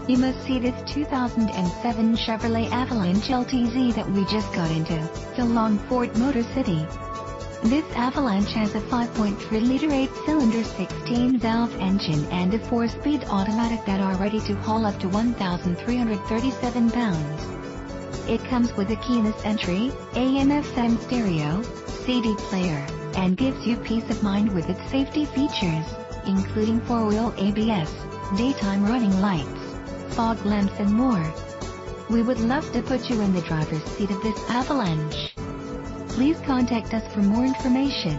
You must see this 2007 Chevrolet Avalanche LTZ that we just got into, the Longport Motor City. This Avalanche has a 5.3-liter 8-cylinder 16-valve engine and a 4-speed automatic that are ready to haul up to 1,337 pounds. It comes with a keyless entry, AM/FM stereo, CD player, and gives you peace of mind with its safety features, including 4-wheel ABS, daytime running lights, fog lamps and more. We would love to put you in the driver's seat of this Avalanche. Please contact us for more information.